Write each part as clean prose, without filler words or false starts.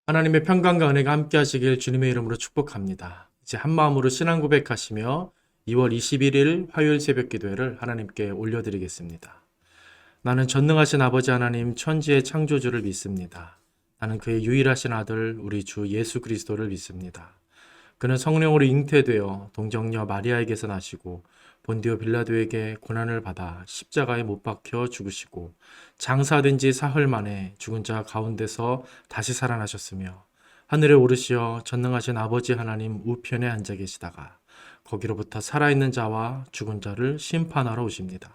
하나님의 평강과 은혜가 함께 하시길 주님의 이름으로 축복합니다. 이제 한 마음으로 신앙 고백하시며 2월 21일 화요일 새벽 기도회를 하나님께 올려드리겠습니다. 나는 전능하신 아버지 하나님 천지의 창조주를 믿습니다. 나는 그의 유일하신 아들 우리 주 예수 그리스도를 믿습니다. 그는 성령으로 잉태되어 동정녀 마리아에게서 나시고 본디오 빌라도에게 고난을 받아 십자가에 못 박혀 죽으시고 장사된 지 사흘 만에 죽은 자 가운데서 다시 살아나셨으며 하늘에 오르시어 전능하신 아버지 하나님 우편에 앉아 계시다가 거기로부터 살아있는 자와 죽은 자를 심판하러 오십니다.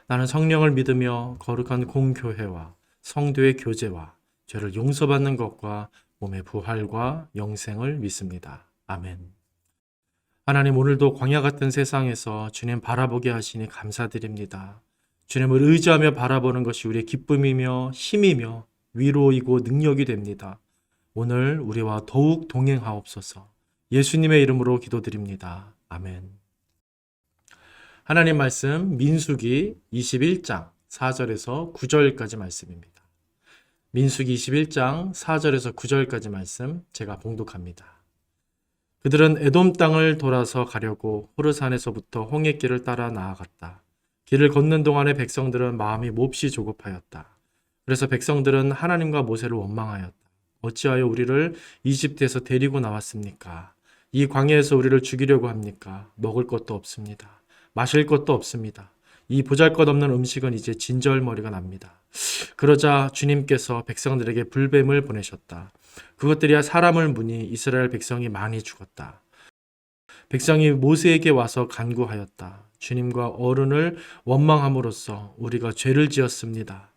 나는 성령을 믿으며 거룩한 공교회와 성도의 교제와 죄를 용서받는 것과 몸의 부활과 영생을 믿습니다. 아멘. 하나님, 오늘도 광야 같은 세상에서 주님 바라보게 하시니 감사드립니다. 주님을 의지하며 바라보는 것이 우리의 기쁨이며 힘이며 위로이고 능력이 됩니다. 오늘 우리와 더욱 동행하옵소서. 예수님의 이름으로 기도드립니다. 아멘. 하나님 말씀 민수기 21장 4절에서 9절까지 말씀입니다. 민수기 21장 4절에서 9절까지 말씀 제가 봉독합니다. 그들은 에돔 땅을 돌아서 가려고 호르산에서부터 홍해길을 따라 나아갔다. 길을 걷는 동안에 백성들은 마음이 몹시 조급하였다. 그래서 백성들은 하나님과 모세를 원망하였다. 어찌하여 우리를 이집트에서 데리고 나왔습니까? 이 광야에서 우리를 죽이려고 합니까? 먹을 것도 없습니다. 마실 것도 없습니다. 이 보잘것없는 음식은 이제 진절머리가 납니다. 그러자 주님께서 백성들에게 불뱀을 보내셨다. 그것들이 사람을 무니 이스라엘 백성이 많이 죽었다. 백성이 모세에게 와서 간구하였다. 주님과 어른을 원망함으로써 우리가 죄를 지었습니다.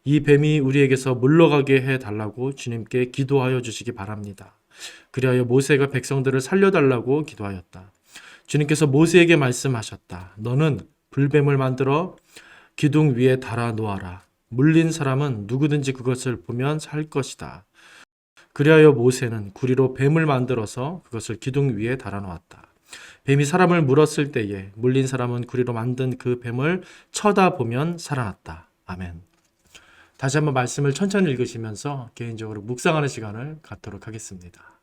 이 뱀이 우리에게서 물러가게 해달라고 주님께 기도하여 주시기 바랍니다. 그리하여 모세가 백성들을 살려달라고 기도하였다. 주님께서 모세에게 말씀하셨다. 너는 불뱀을 만들어 기둥 위에 달아 놓아라. 물린 사람은 누구든지 그것을 보면 살 것이다. 그리하여 모세는 구리로 뱀을 만들어서 그것을 기둥 위에 달아 놓았다. 뱀이 사람을 물었을 때에 물린 사람은 구리로 만든 그 뱀을 쳐다보면 살아났다. 아멘. 다시 한번 말씀을 천천히 읽으시면서 개인적으로 묵상하는 시간을 갖도록 하겠습니다.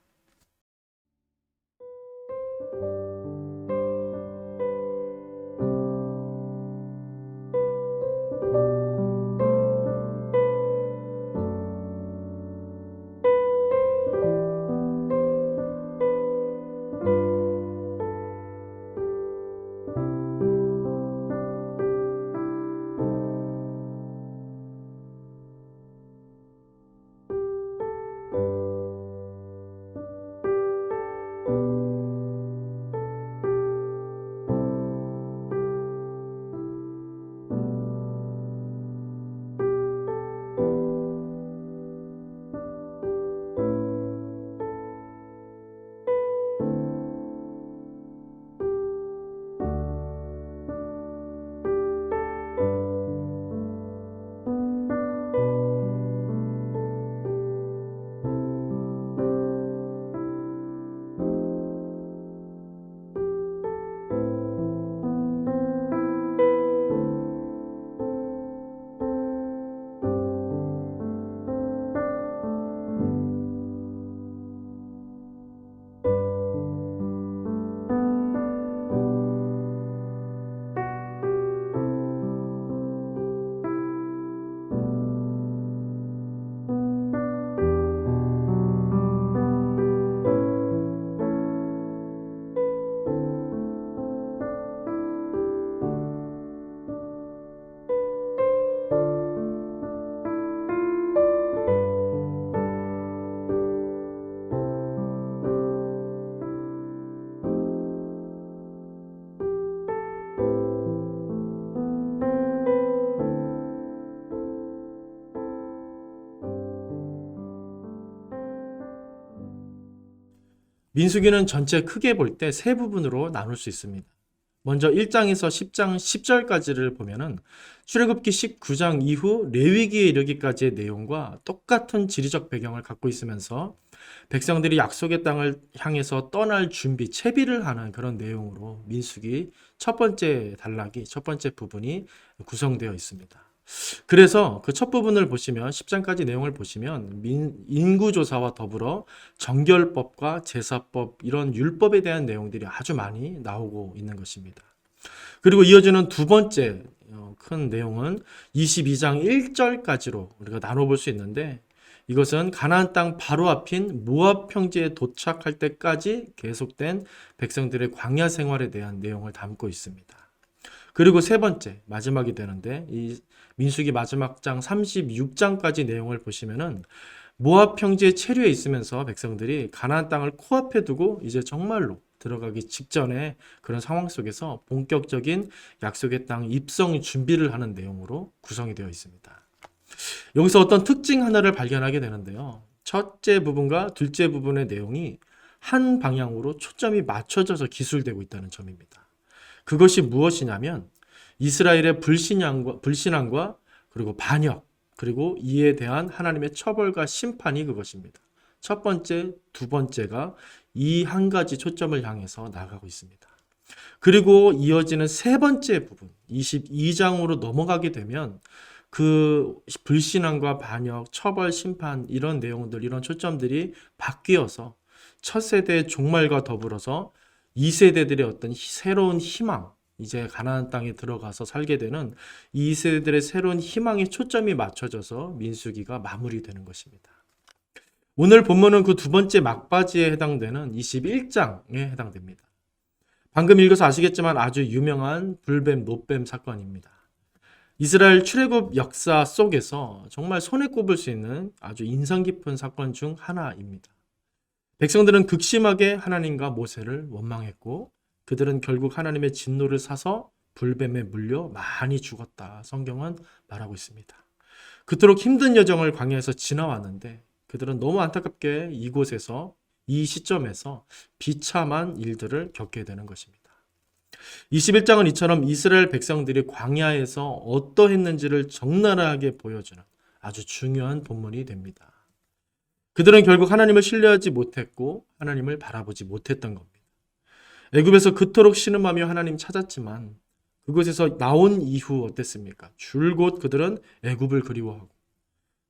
민수기는 전체 크게 볼 때 세 부분으로 나눌 수 있습니다. 먼저 1장에서 10장 10절까지를 보면은 출애굽기 19장 이후 레위기에 이르기까지의 내용과 똑같은 지리적 배경을 갖고 있으면서 백성들이 약속의 땅을 향해서 떠날 준비, 채비를 하는 그런 내용으로 민수기 첫 번째 단락이, 첫 번째 부분이 구성되어 있습니다. 그래서 그 첫 부분을 보시면 10장까지 내용을 보시면 인구조사와 더불어 정결법과 제사법 이런 율법에 대한 내용들이 아주 많이 나오고 있는 것입니다. 그리고 이어지는 두 번째 큰 내용은 22장 1절까지로 우리가 나눠볼 수 있는데 이것은 가나안 땅 바로 앞인 모압 평지에 도착할 때까지 계속된 백성들의 광야 생활에 대한 내용을 담고 있습니다. 그리고 세 번째, 마지막이 되는데 이 민수기 마지막 장 36장까지 내용을 보시면은 모압 평지에 체류해 있으면서 백성들이 가나안 땅을 코앞에 두고 이제 정말로 들어가기 직전에 그런 상황 속에서 본격적인 약속의 땅 입성 준비를 하는 내용으로 구성이 되어 있습니다. 여기서 어떤 특징 하나를 발견하게 되는데요. 첫째 부분과 둘째 부분의 내용이 한 방향으로 초점이 맞춰져서 기술되고 있다는 점입니다. 그것이 무엇이냐면 이스라엘의 불신앙과 그리고 반역, 그리고 이에 대한 하나님의 처벌과 심판이 그것입니다. 첫 번째, 두 번째가 이 한 가지 초점을 향해서 나가고 있습니다. 그리고 이어지는 세 번째 부분, 22장으로 넘어가게 되면 그 불신앙과 반역, 처벌, 심판 이런 내용들, 이런 초점들이 바뀌어서 첫 세대의 종말과 더불어서 2세대들의 어떤 새로운 희망, 이제 가나안 땅에 들어가서 살게 되는 2세대들의 새로운 희망에 초점이 맞춰져서 민수기가 마무리되는 것입니다. 오늘 본문은 그 두 번째 막바지에 해당되는 21장에 해당됩니다. 방금 읽어서 아시겠지만 아주 유명한 불뱀, 노뱀 사건입니다. 이스라엘 출애굽 역사 속에서 정말 손에 꼽을 수 있는 아주 인상 깊은 사건 중 하나입니다. 백성들은 극심하게 하나님과 모세를 원망했고 그들은 결국 하나님의 진노를 사서 불뱀에 물려 많이 죽었다. 성경은 말하고 있습니다. 그토록 힘든 여정을 광야에서 지나왔는데 그들은 너무 안타깝게 이곳에서 이 시점에서 비참한 일들을 겪게 되는 것입니다. 21장은 이처럼 이스라엘 백성들이 광야에서 어떠했는지를 적나라하게 보여주는 아주 중요한 본문이 됩니다. 그들은 결국 하나님을 신뢰하지 못했고 하나님을 바라보지 못했던 겁니다. 애굽에서 그토록 신음하며 하나님 찾았지만 그곳에서 나온 이후 어땠습니까? 줄곧 그들은 애굽을 그리워하고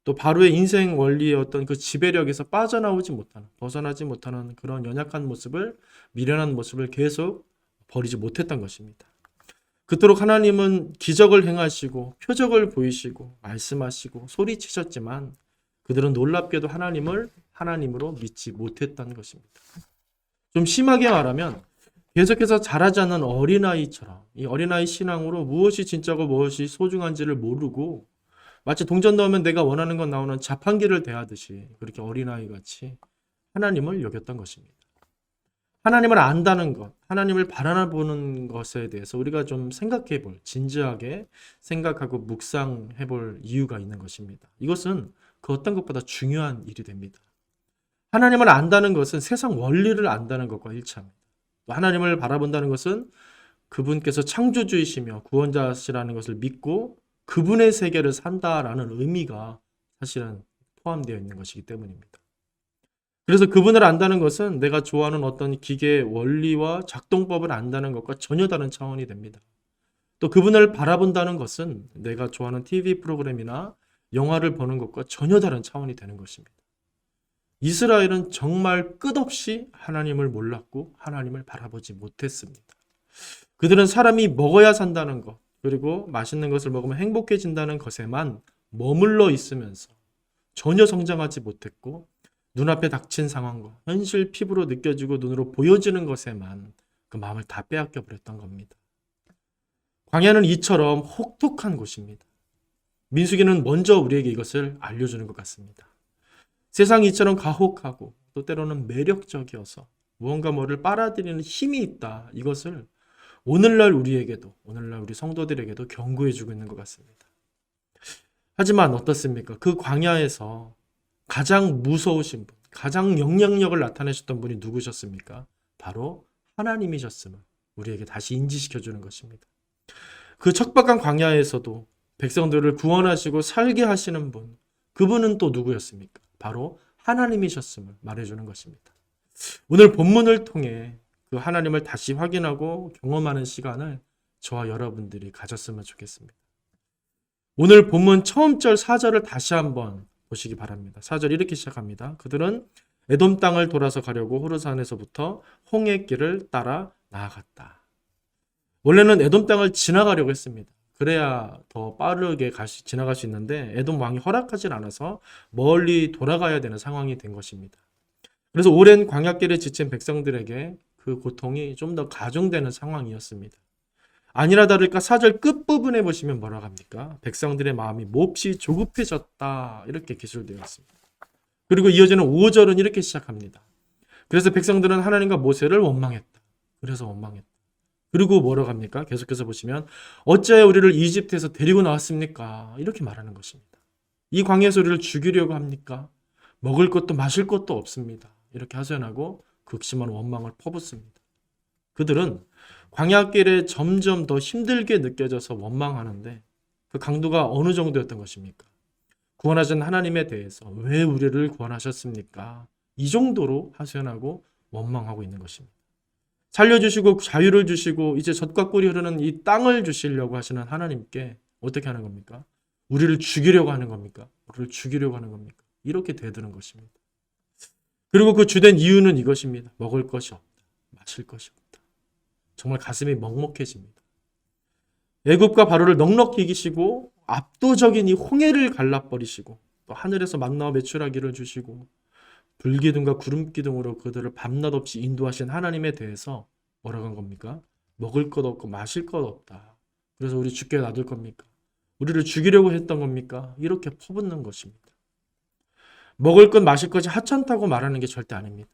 또 바로의 인생 원리의 어떤 그 지배력에서 빠져나오지 못하는, 벗어나지 못하는 그런 연약한 모습을, 미련한 모습을 계속 버리지 못했던 것입니다. 그토록 하나님은 기적을 행하시고 표적을 보이시고 말씀하시고 소리치셨지만 그들은 놀랍게도 하나님을 하나님으로 믿지 못했던 것입니다. 좀 심하게 말하면 계속해서 자라지 않는 어린아이처럼 이 어린아이 신앙으로 무엇이 진짜고 무엇이 소중한지를 모르고 마치 동전 넣으면 내가 원하는 건 나오는 자판기를 대하듯이 그렇게 어린아이같이 하나님을 여겼던 것입니다. 하나님을 안다는 것, 하나님을 바라보는 것에 대해서 우리가 좀 생각해 볼, 진지하게 생각하고 묵상해 볼 이유가 있는 것입니다. 이것은 그 어떤 것보다 중요한 일이 됩니다. 하나님을 안다는 것은 세상 원리를 안다는 것과 일치합니다. 또 하나님을 바라본다는 것은 그분께서 창조주이시며 구원자시라는 것을 믿고 그분의 세계를 산다라는 의미가 사실은 포함되어 있는 것이기 때문입니다. 그래서 그분을 안다는 것은 내가 좋아하는 어떤 기계의 원리와 작동법을 안다는 것과 전혀 다른 차원이 됩니다. 또 그분을 바라본다는 것은 내가 좋아하는 TV 프로그램이나 영화를 보는 것과 전혀 다른 차원이 되는 것입니다. 이스라엘은 정말 끝없이 하나님을 몰랐고 하나님을 바라보지 못했습니다. 그들은 사람이 먹어야 산다는 것, 그리고 맛있는 것을 먹으면 행복해진다는 것에만 머물러 있으면서 전혀 성장하지 못했고 눈앞에 닥친 상황과 현실 피부로 느껴지고 눈으로 보여지는 것에만 그 마음을 다 빼앗겨 버렸던 겁니다. 광야는 이처럼 혹독한 곳입니다. 민수기는 먼저 우리에게 이것을 알려주는 것 같습니다. 세상이 이처럼 가혹하고 또 때로는 매력적이어서 무언가 뭐를 빨아들이는 힘이 있다. 이것을 오늘날 우리에게도, 오늘날 우리 성도들에게도 경고해주고 있는 것 같습니다. 하지만 어떻습니까? 그 광야에서 가장 무서우신 분, 가장 영향력을 나타내셨던 분이 누구셨습니까? 바로 하나님이셨음을 우리에게 다시 인지시켜주는 것입니다. 그 척박한 광야에서도 백성들을 구원하시고 살게 하시는 분, 그분은 또 누구였습니까? 바로 하나님이셨음을 말해주는 것입니다. 오늘 본문을 통해 그 하나님을 다시 확인하고 경험하는 시간을 저와 여러분들이 가졌으면 좋겠습니다. 오늘 본문 처음 절 4절을 다시 한번 보시기 바랍니다. 4절 이렇게 시작합니다. 그들은 에돔 땅을 돌아서 가려고 호르산에서부터 홍해 길을 따라 나아갔다. 원래는 에돔 땅을 지나가려고 했습니다. 그래야 더 빠르게 지나갈 수 있는데 에돔 왕이 허락하지 않아서 멀리 돌아가야 되는 상황이 된 것입니다. 그래서 오랜 광야길에 지친 백성들에게 그 고통이 좀 더 가중되는 상황이었습니다. 아니나 다를까 4절 끝부분에 보시면 뭐라고 합니까? 백성들의 마음이 몹시 조급해졌다 이렇게 기술되어 있습니다. 그리고 이어지는 5절은 이렇게 시작합니다. 그래서 백성들은 하나님과 모세를 원망했다. 그래서 원망했다. 그리고 뭐라고 합니까? 계속해서 보시면 어찌하여 우리를 이집트에서 데리고 나왔습니까? 이렇게 말하는 것입니다. 이 광야에서 우리를 죽이려고 합니까? 먹을 것도 마실 것도 없습니다. 이렇게 하소연하고 극심한 원망을 퍼붓습니다. 그들은 광야길에 점점 더 힘들게 느껴져서 원망하는데 그 강도가 어느 정도였던 것입니까? 구원하신 하나님에 대해서 왜 우리를 구원하셨습니까? 이 정도로 하소연하고 원망하고 있는 것입니다. 살려주시고 자유를 주시고 이제 젖과 꿀이 흐르는 이 땅을 주시려고 하시는 하나님께 어떻게 하는 겁니까? 우리를 죽이려고 하는 겁니까? 우리를 죽이려고 하는 겁니까? 이렇게 대드는 것입니다. 그리고 그 주된 이유는 이것입니다. 먹을 것이 없다. 마실 것이 없다. 정말 가슴이 먹먹해집니다. 애굽과 바로를 넉넉히 이기시고 압도적인 이 홍해를 갈라버리시고 또 하늘에서 만나와 메추라기를 주시고 불기둥과 구름기둥으로 그들을 밤낮 없이 인도하신 하나님에 대해서 뭐라고 한 겁니까? 먹을 것 없고 마실 것 없다. 그래서 우리 죽게 놔둘 겁니까? 우리를 죽이려고 했던 겁니까? 이렇게 퍼붓는 것입니다. 먹을 것 마실 것이 하찮다고 말하는 게 절대 아닙니다.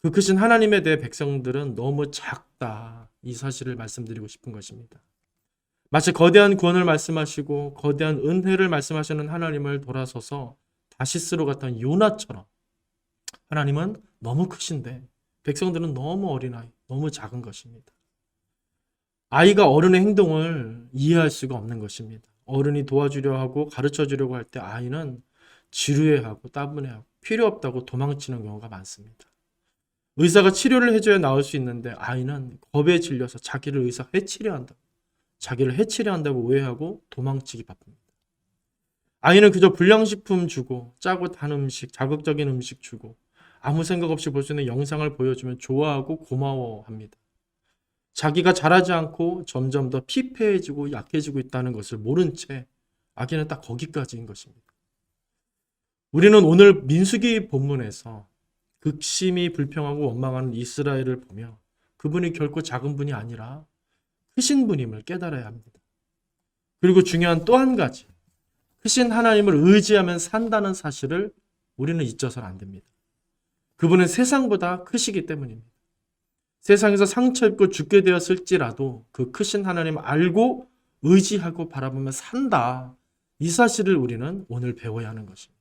그 크신 하나님에 대해 백성들은 너무 작다. 이 사실을 말씀드리고 싶은 것입니다. 마치 거대한 구원을 말씀하시고 거대한 은혜를 말씀하시는 하나님을 돌아서서 다시스로 갔던 요나처럼 하나님은 너무 크신데 백성들은 너무 어린아이, 너무 작은 것입니다. 아이가 어른의 행동을 이해할 수가 없는 것입니다. 어른이 도와주려 하고 가르쳐 주려고 할 때 아이는 지루해하고 따분해하고 필요 없다고 도망치는 경우가 많습니다. 의사가 치료를 해줘야 나을 수 있는데 아이는 겁에 질려서 자기를 의사 해치려 한다고 자기를 해치려 한다고 오해하고 도망치기 바쁩니다. 아이는 그저 불량식품 주고 짜고 단 음식, 자극적인 음식 주고 아무 생각 없이 볼 수 있는 영상을 보여주면 좋아하고 고마워합니다. 자기가 자라지 않고 점점 더 피폐해지고 약해지고 있다는 것을 모른 채 아기는 딱 거기까지인 것입니다. 우리는 오늘 민수기 본문에서 극심히 불평하고 원망하는 이스라엘을 보며 그분이 결코 작은 분이 아니라 크신 분임을 깨달아야 합니다. 그리고 중요한 또 한 가지, 크신 하나님을 의지하면 산다는 사실을 우리는 잊어서는 안 됩니다. 그분은 세상보다 크시기 때문입니다. 세상에서 상처 입고 죽게 되었을지라도 그 크신 하나님 알고 의지하고 바라보며 산다. 이 사실을 우리는 오늘 배워야 하는 것입니다.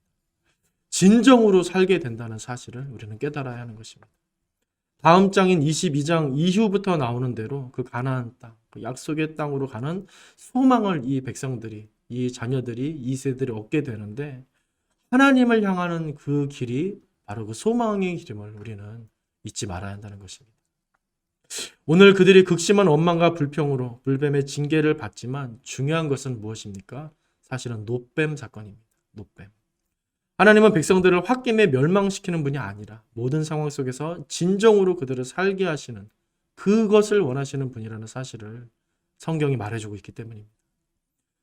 진정으로 살게 된다는 사실을 우리는 깨달아야 하는 것입니다. 다음 장인 22장 이후부터 나오는 대로 그 가나안 땅, 그 약속의 땅으로 가는 소망을 이 백성들이, 이 자녀들이, 이 세들이 얻게 되는데 하나님을 향하는 그 길이 바로 그 소망의 길임을 우리는 잊지 말아야 한다는 것입니다. 오늘 그들이 극심한 원망과 불평으로 불뱀의 징계를 받지만 중요한 것은 무엇입니까? 사실은 놋뱀 사건입니다. 놋뱀. 하나님은 백성들을 홧김에 멸망시키는 분이 아니라 모든 상황 속에서 진정으로 그들을 살게 하시는 그것을 원하시는 분이라는 사실을 성경이 말해주고 있기 때문입니다.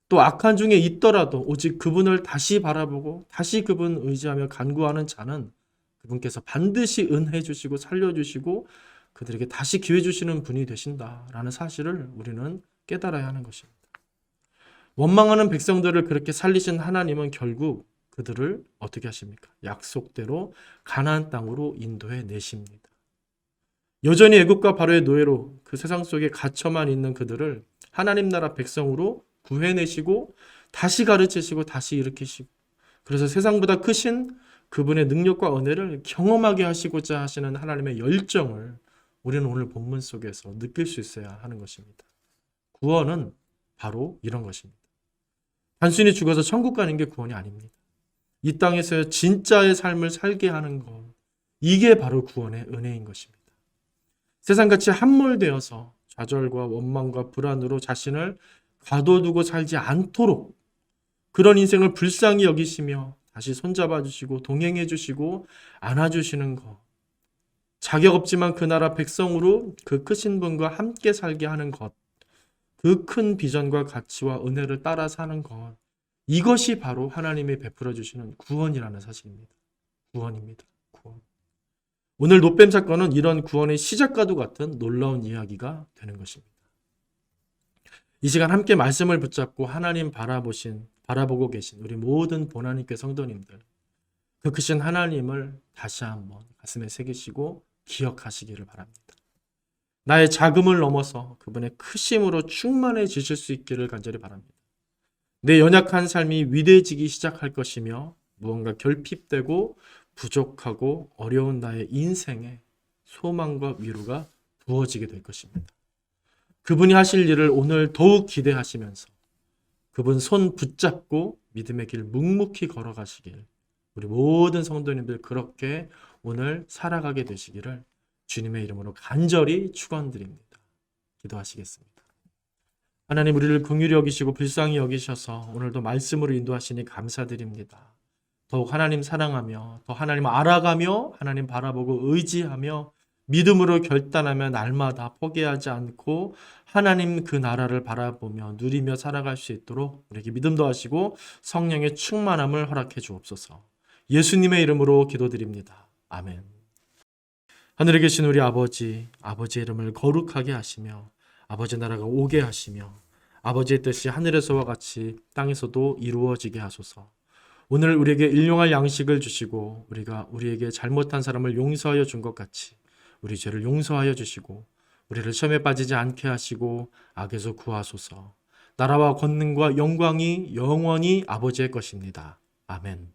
또 악한 중에 있더라도 오직 그분을 다시 바라보고 다시 그분 의지하며 간구하는 자는 그분께서 반드시 은혜 주시고 살려주시고 그들에게 다시 기회 주시는 분이 되신다라는 사실을 우리는 깨달아야 하는 것입니다. 원망하는 백성들을 그렇게 살리신 하나님은 결국 그들을 어떻게 하십니까? 약속대로 가나안 땅으로 인도해 내십니다. 여전히 애굽과 바로의 노예로 그 세상 속에 갇혀만 있는 그들을 하나님 나라 백성으로 구해내시고 다시 가르치시고 다시 일으키시고 그래서 세상보다 크신 그분의 능력과 은혜를 경험하게 하시고자 하시는 하나님의 열정을 우리는 오늘 본문 속에서 느낄 수 있어야 하는 것입니다. 구원은 바로 이런 것입니다. 단순히 죽어서 천국 가는 게 구원이 아닙니다. 이 땅에서 진짜의 삶을 살게 하는 것, 이게 바로 구원의 은혜인 것입니다. 세상같이 함몰되어서 좌절과 원망과 불안으로 자신을 가둬두고 살지 않도록 그런 인생을 불쌍히 여기시며 다시 손잡아 주시고 동행해 주시고 안아 주시는 것. 자격 없지만 그 나라 백성으로 그 크신 분과 함께 살게 하는 것. 그 큰 비전과 가치와 은혜를 따라 사는 것. 이것이 바로 하나님이 베풀어 주시는 구원이라는 사실입니다. 구원입니다. 구원. 오늘 노뱀 사건은 이런 구원의 시작과도 같은 놀라운 이야기가 되는 것입니다. 이 시간 함께 말씀을 붙잡고 하나님 바라보고 계신 우리 모든 보나님께 성도님들, 그 크신 하나님을 다시 한번 가슴에 새기시고 기억하시기를 바랍니다. 나의 작음을 넘어서 그분의 크심으로 충만해지실 수 있기를 간절히 바랍니다. 내 연약한 삶이 위대해지기 시작할 것이며 무언가 결핍되고 부족하고 어려운 나의 인생에 소망과 위로가 부어지게 될 것입니다. 그분이 하실 일을 오늘 더욱 기대하시면서 그분 손 붙잡고 믿음의 길 묵묵히 걸어가시길, 우리 모든 성도님들 그렇게 오늘 살아가게 되시기를 주님의 이름으로 간절히 축원드립니다. 기도하시겠습니다. 하나님, 우리를 긍휼히 여기시고 불쌍히 여기셔서 오늘도 말씀으로 인도하시니 감사드립니다. 더욱 하나님 사랑하며 더 하나님 알아가며 하나님 바라보고 의지하며 믿음으로 결단하며 날마다 포기하지 않고 하나님 그 나라를 바라보며 누리며 살아갈 수 있도록 우리에게 믿음 더하시고 성령의 충만함을 허락해 주옵소서. 예수님의 이름으로 기도드립니다. 아멘. 하늘에 계신 우리 아버지, 아버지의 이름을 거룩하게 하시며 아버지 나라가 오게 하시며 아버지의 뜻이 하늘에서와 같이 땅에서도 이루어지게 하소서. 오늘 우리에게 일용할 양식을 주시고 우리가 우리에게 잘못한 사람을 용서하여 준 것 같이 우리 죄를 용서하여 주시고 우리를 시험에 빠지지 않게 하시고 악에서 구하소서. 나라와 권능과 영광이 영원히 아버지의 것입니다. 아멘.